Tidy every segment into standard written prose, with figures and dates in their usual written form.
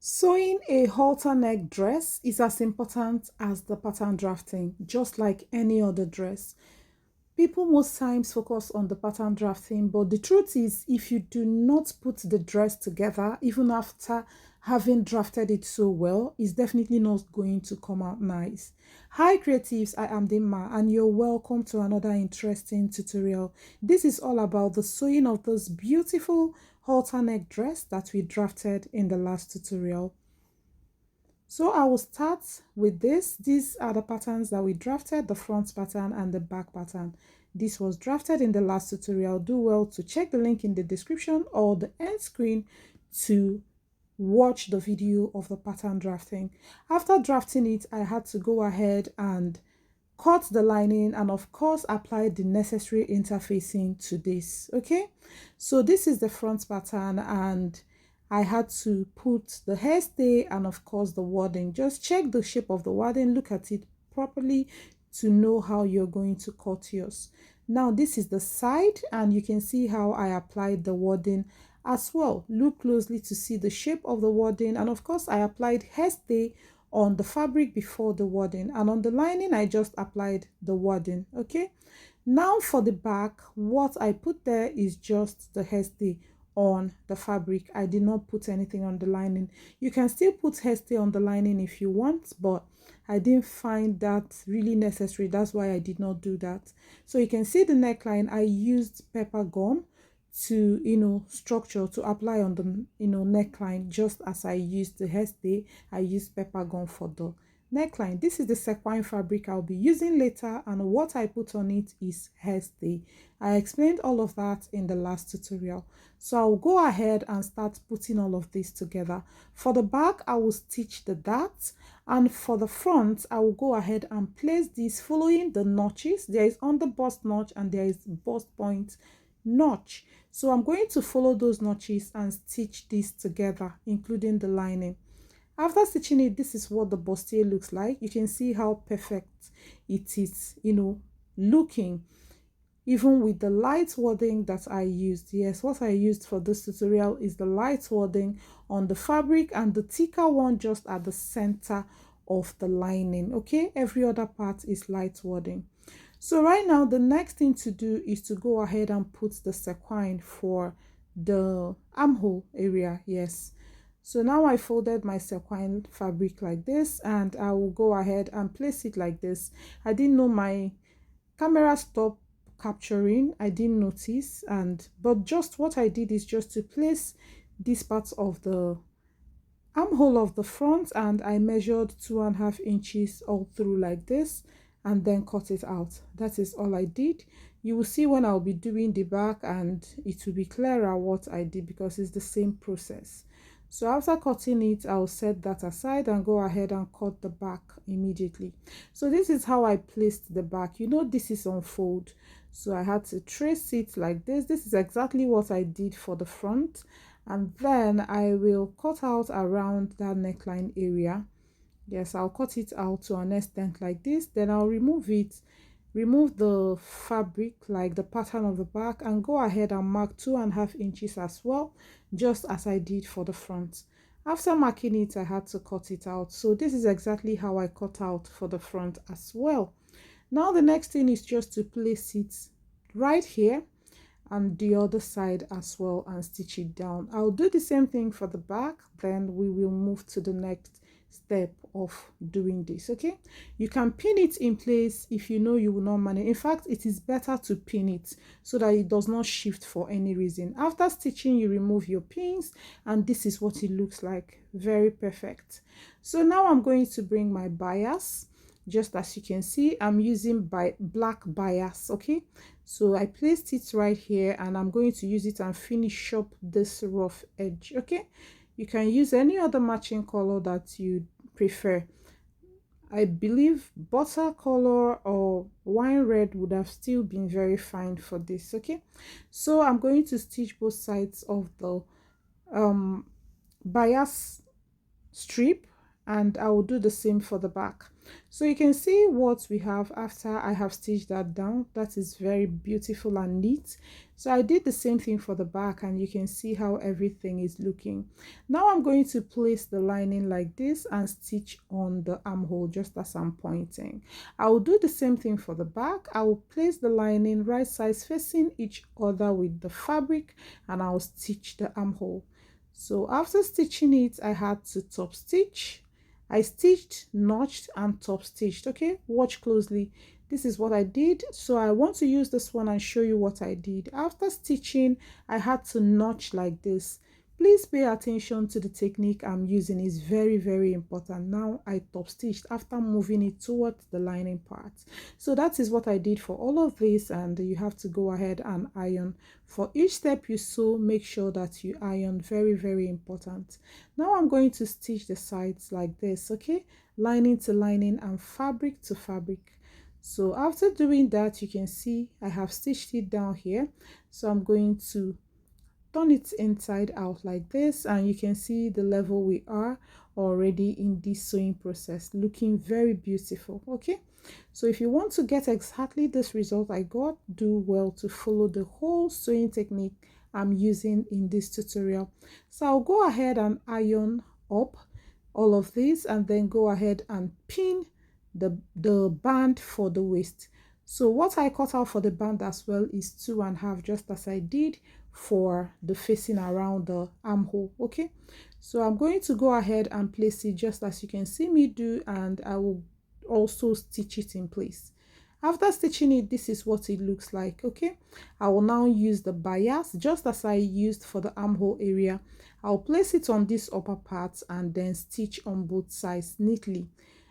Sewing a halter neck dress is as important as the pattern drafting, just like any other dress. People most times focus on the pattern drafting, but the truth is, if you do not put the dress together, even after having drafted it so well, it's definitely not going to come out nice. Hi creatives, I am Dimma and you're welcome to another interesting tutorial. This is all about the sewing of this beautiful halter neck dress that we drafted in the last tutorial. So I will start with this. These are the patterns that we drafted, the front pattern and the back pattern. This was drafted in the last tutorial. Do well to check the link in the description or the end screen to watch the video of the pattern drafting. After drafting it, I had to go ahead and cut the lining and of course apply the necessary interfacing to this. Okay, so this is the front pattern and I had to put the hairstay and of course the wording. Just check the shape of the wording, look at it properly to know how you're going to cut yours. Now this is the side and you can see how I applied the wording as well. Look closely to see the shape of the wording, and of course I applied hairstay on the fabric before the wording, and on the lining I just applied the wording. Okay, now for the back, what I put there is just the hairstay on the fabric. I did not put anything on the lining. You can still put hairstay on the lining if you want, but I didn't find that really necessary. That's why I did not do that. So you can see the neckline, I used pepper gum to structure to apply on the neckline. Just as I used the hairstay, I used pepper gum for the neckline. This is the sequin fabric I'll be using later, and what I put on it is hairstay. I explained all of that in the last tutorial, so I'll go ahead and start putting all of this together. For the back, I will stitch the darts, and for the front, I will go ahead and place this following the notches. There is on the bust notch and there is bust point notch, so I'm going to follow those notches and stitch this together, including the lining. After stitching it, this is what the bustier looks like. You can see how perfect it is, looking, even with the light wording that I used. Yes, what I used for this tutorial is the light wording on the fabric and the thicker one just at the center of the lining. Okay, every other part is light wording. So right now the next thing to do is to go ahead and put the sequin for the armhole area. Yes, so now I folded my sequin fabric like this, and I will go ahead and place it like this. I didn't know my camera stopped capturing, I didn't notice, but just what I did is just to place this part of the armhole of the front, and I measured 2.5 inches all through like this and then cut it out. That is all I did. You will see when I'll be doing the back and it will be clearer what I did because it's the same process. So after cutting it, I'll set that aside and go ahead and cut the back immediately. So this is how I placed the back. This is on fold, so I had to trace it like this. This is exactly what I did for the front, and then I will cut out around that neckline area. Yes, I'll cut it out to an extent like this, then I'll remove the fabric like the pattern of the back, and go ahead and mark 2.5 inches as well, just as I did for the front. After marking it, I had to cut it out. So this is exactly how I cut out for the front as well. Now the next thing is just to place it right here and the other side as well and stitch it down. I'll do the same thing for the back, then we will move to the next step of doing this. Okay, you can pin it in place if you know you will not manage. In fact, it is better to pin it so that it does not shift for any reason. After stitching, you remove your pins and this is what it looks like. Very perfect. So now I'm going to bring my bias. Just as you can see, I'm using black bias. Okay, so I placed it right here and I'm going to use it and finish up this rough edge. Okay, you can use any other matching color that you prefer. I believe butter color or wine red would have still been very fine for this. Okay, so I'm going to stitch both sides of the bias strip, and I will do the same for the back. So you can see what we have after I have stitched that down. That is very beautiful and neat. So I did the same thing for the back, and you can see how everything is looking. Now I'm going to place the lining like this and stitch on the armhole just as I'm pointing. I will do the same thing for the back. I will place the lining right sides facing each other with the fabric, and I'll stitch the armhole. So after stitching it, I had to top stitch. I stitched, notched, and top stitched. Okay, watch closely. This is what I did. So I want to use this one and show you what I did. After stitching, I had to notch like this. Please pay attention to the technique I'm using. It's very, very important. Now I top stitched after moving it towards the lining part. So that is what I did for all of this, and you have to go ahead and iron. For each step you sew, make sure that you iron. Very, very important. Now I'm going to stitch the sides like this, okay? Lining to lining and fabric to fabric. So after doing that, you can see I have stitched it down here. So I'm going to turn it inside out like this, and you can see the level we are already in this sewing process, looking very beautiful. Okay, so if you want to get exactly this result I got, do well to follow the whole sewing technique I'm using in this tutorial. So I'll go ahead and iron up all of this, and then go ahead and pin the band for the waist. So what I cut out for the band as well is 2.5, just as I did for the facing around the armhole. Okay, so I'm going to go ahead and place it just as you can see me do, and I will also stitch it in place. After stitching it, this is what it looks like. Okay, I will now use the bias just as I used for the armhole area. I'll place it on this upper part and then stitch on both sides neatly.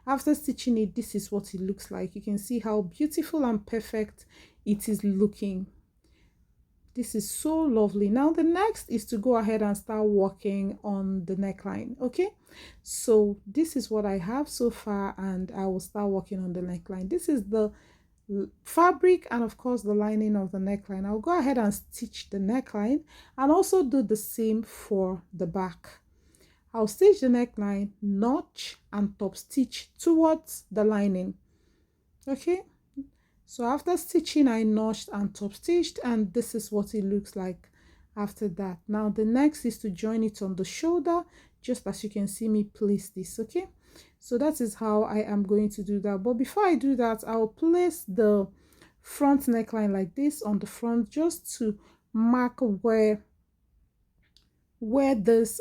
After stitching it, this is what it looks like. You can see how beautiful and perfect it is looking. This is so lovely. Now the next is to go ahead and start working on the neckline. Okay, so this is what I have so far, and I will start working on the neckline. This is the fabric and of course the lining of the neckline. I'll go ahead and stitch the neckline and also do the same for the back. I'll stitch the neckline, notch, and top stitch towards the lining. Okay, so after stitching, I notched and top stitched, and this is what it looks like after that. Now the next is to join it on the shoulder, just as you can see me place this. Okay, so that is how I am going to do that. But before I do that, I'll place the front neckline like this on the front, just to mark where this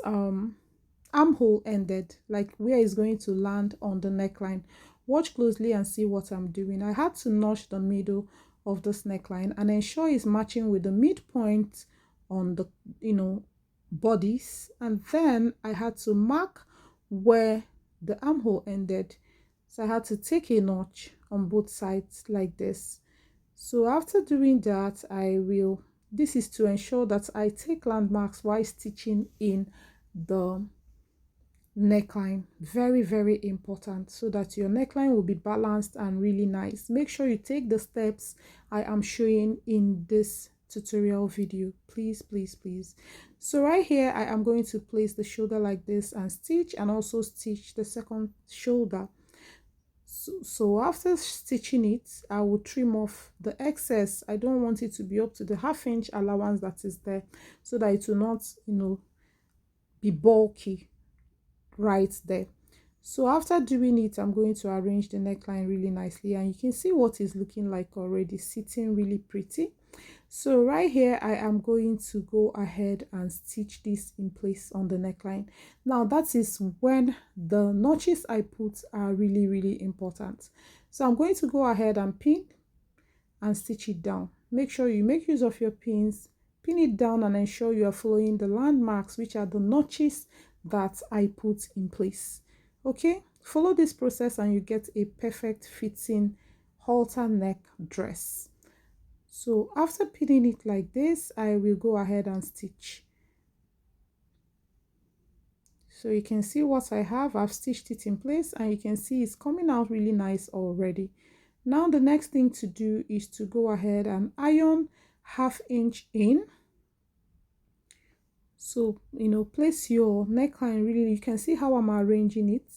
armhole ended, like where it's going to land on the neckline. Watch closely and see what I'm doing. I had to notch the middle of this neckline and ensure it's matching with the midpoint on the bodice, and then I had to mark where the armhole ended. So I had to take a notch on both sides like this. So after doing that, this is to ensure that I take landmarks while stitching in the neckline. Very, very important, so that your neckline will be balanced and really nice. Make sure you take the steps I am showing in this tutorial video, please, please, please. So right here I am going to place the shoulder like this and stitch, and also stitch the second shoulder. So after stitching it, I will trim off the excess. I don't want it to be up to the 1/2 inch allowance that is there, so that it will not be bulky right there. So after doing it, I'm going to arrange the neckline really nicely, and you can see what it's looking like already, sitting really pretty. So right here I am going to go ahead and stitch this in place on the neckline. Now that is when the notches I put are really, really important. So I'm going to go ahead and pin and stitch it down. Make sure you make use of your pins, pin it down, and ensure you are following the landmarks, which are the notches that I put in place. Okay, follow this process and you get a perfect fitting halter neck dress. So after pinning it like this, I will go ahead and stitch. So you can see what I have. I've stitched it in place, and you can see it's coming out really nice already. Now the next thing to do is to go ahead and iron 1/2 inch in. So place your neckline really, you can see how I'm arranging it.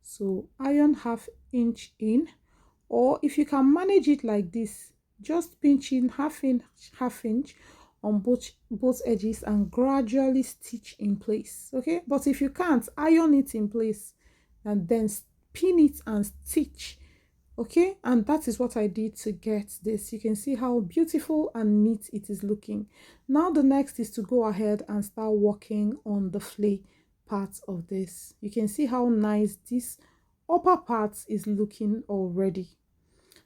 So iron 1/2 inch in, or if you can manage it like this, just pinch in half inch on both edges and gradually stitch in place. Okay, but if you can't, iron it in place and then pin it and stitch. Okay, and that is what I did to get this. You can see how beautiful and neat it is looking. Now the next is to go ahead and start working on the flay part of this. You can see how nice this upper part is looking already.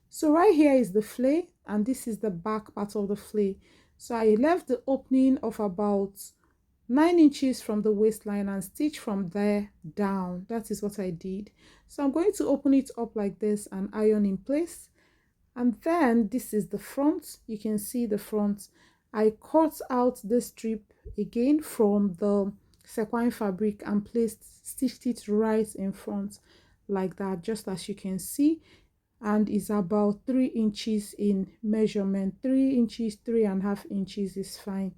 So right here is the flay, and this is the back part of the flay. So I left the opening of about 9 inches from the waistline and stitch from there down. That is what I did. So I'm going to open it up like this and iron in place. And then this is the front. You can see the front. I cut out this strip again from the sequin fabric and stitched it right in front like that, just as you can see, and is about 3 inches in measurement. 3 inches, 3.5 inches is fine.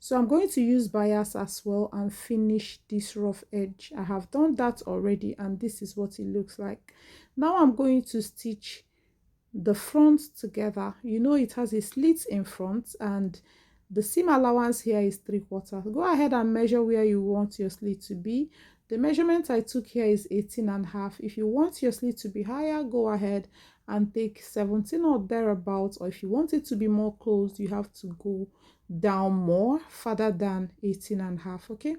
So I'm going to use bias as well and finish this rough edge. I have done that already, and this is what it looks like. Now I'm going to stitch the front together. You know it has a slit in front, and the seam allowance here is 3/4. Go ahead and measure where you want your slit to be. The measurement I took here is 18.5. If you want your slit to be higher, go ahead and take 17 or thereabouts, or if you want it to be more closed, you have to go down more, further than 18.5. Okay,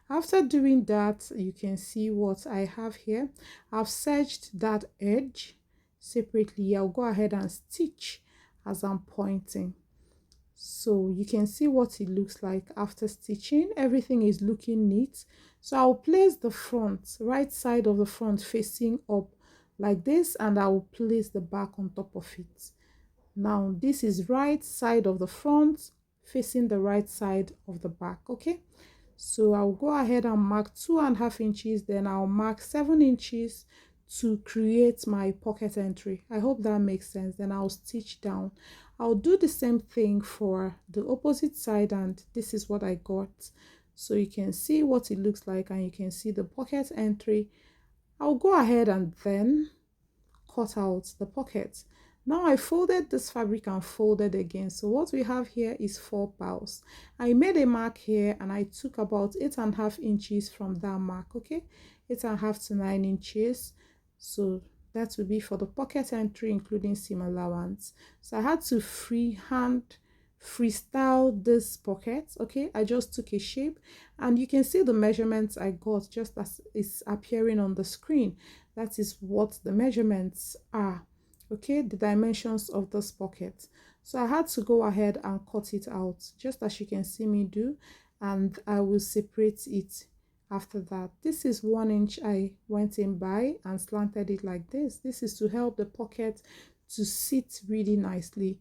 after doing that, you can see what I have here. I've serged that edge separately. I'll go ahead and stitch as I'm pointing, so you can see what it looks like after stitching. Everything is looking neat. So I'll place the front, right side of the front facing up like this, and I will place the back on top of it. Now this is right side of the front facing the right side of the back. Okay, so I'll go ahead and mark 2.5 inches, then I'll mark 7 inches to create my pocket entry. I hope that makes sense. Then I'll stitch down. I'll do the same thing for the opposite side, and this is what I got. So you can see what it looks like, and you can see the pocket entry. I'll go ahead and then cut out the pocket. Now I folded this fabric and folded again. So what we have here is 4 bows. I made a mark here and I took about 8.5 inches from that mark. Okay, 8.5 to 9 inches. So that will be for the pocket entry, including seam allowance. So I had to freestyle this pocket. Okay, I just took a shape, and you can see the measurements I got just as it's appearing on the screen. That is what the measurements are. Okay, the dimensions of this pocket. So I had to go ahead and cut it out, just as you can see me do, and I will separate it after that. This is 1 inch I went in by and slanted it like this. This is to help the pocket to sit really nicely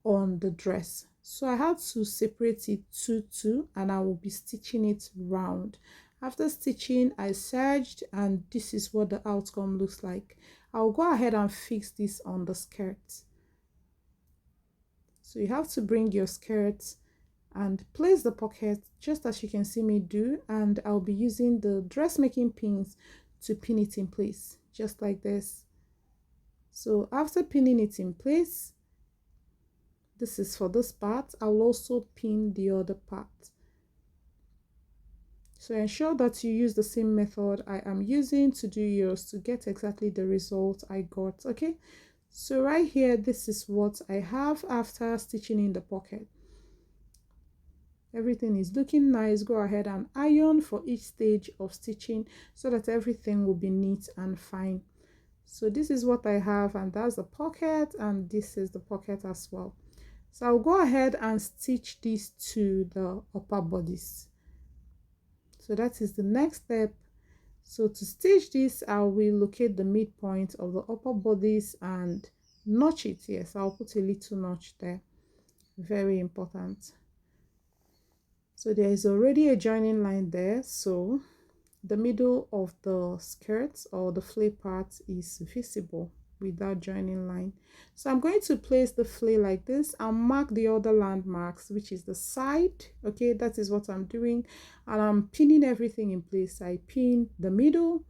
on the dress. So I had to separate it 2 and I will be stitching it round. After stitching, I serged, and this is what the outcome looks like. I'll go ahead and fix this on the skirt. So you have to bring your skirt and place the pocket just as you can see me do, and I'll be using the dressmaking pins to pin it in place, just like this. So after pinning it in place, this is for this part, I'll also pin the other part. So ensure that you use the same method I am using to do yours to get exactly the result I got. Okay, so right here, this is what I have after stitching in the pocket. Everything is looking nice. Go ahead and iron for each stage of stitching so that everything will be neat and fine. So this is what I have, and that's the pocket, and this is the pocket as well. So I'll go ahead and stitch this to the upper bodice. So that is the next step. So to stitch this, I will locate the midpoint of the upper bodice and notch it. Yes, I'll put a little notch there. Very important. So there is already a joining line there, so the middle of the skirt or the flay part is visible with that joining line. So I'm going to place the flay like this and mark the other landmarks, which is the side. Okay, that is what I'm doing, and I'm pinning everything in place. I pin the middle,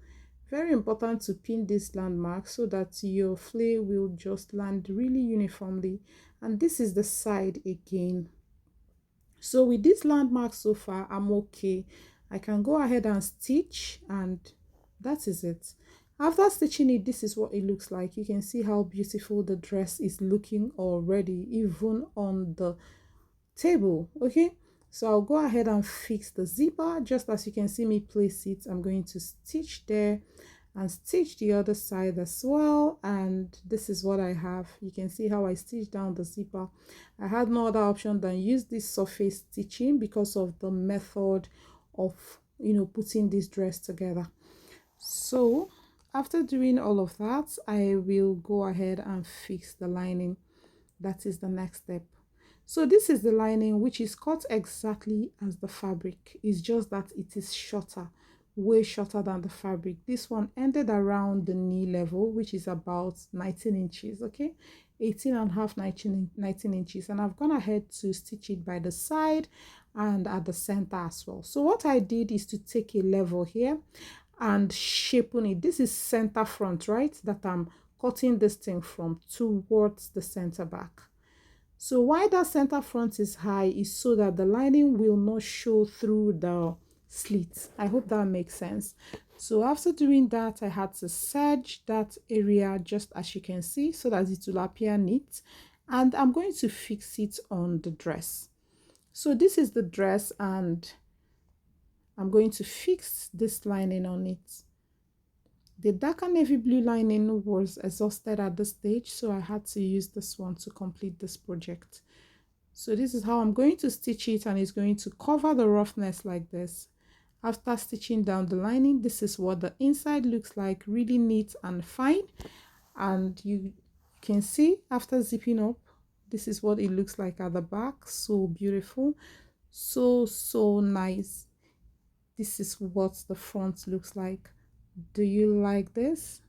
Very important to pin this landmark so that your flare will just land really uniformly. And this is the side again. So with this landmark so far, I'm okay. I can go ahead and stitch, and that is it. After stitching it, this is what it looks like. You can see how beautiful the dress is looking already, even on the table. Okay, so I'll go ahead and fix the zipper. Just as you can see me place it, I'm going to stitch there and stitch the other side as well. And this is what I have. You can see how I stitched down the zipper. I had no other option than use this surface stitching because of the method of putting this dress together. So after doing all of that, I will go ahead and fix the lining. That is the next step. So this is the lining, which is cut exactly as the fabric. It's just that it is shorter, way shorter than the fabric. This one ended around the knee level, which is about 19 inches. Okay, 18 and a half, 19 inches. And I've gone ahead to stitch it by the side and at the center as well. So what I did is to take a level here and shaping it. This is center front, right, that I'm cutting this thing from towards the center back. So why that center front is high is so that the lining will not show through the slit. I hope that makes sense. So after doing that, I had to serge that area just as you can see so that it will appear neat. And I'm going to fix it on the dress. So this is the dress and I'm going to fix this lining on it. The darker navy blue lining was exhausted at this stage, so I had to use this one to complete this project. So this is how I'm going to stitch it, and it's going to cover the roughness like this. After stitching down the lining, this is what the inside looks like, really neat and fine. And you can see after zipping up, this is what it looks like at the back. So beautiful, so nice. This is what the front looks like. Do you like this?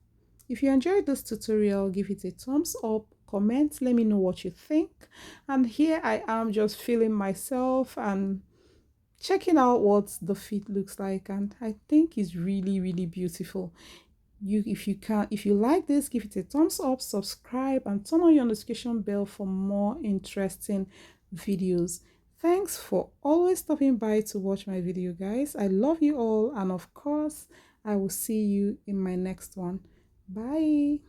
If you enjoyed this tutorial, give it a thumbs up, comment, let me know what you think. And here I am just feeling myself and checking out what the fit looks like, and I think it's really beautiful. If you like this, give it a thumbs up, subscribe, and turn on your notification bell for more interesting videos. Thanks for always stopping by to watch my video, guys. I love you all, and of course I will see you in my next one. Bye.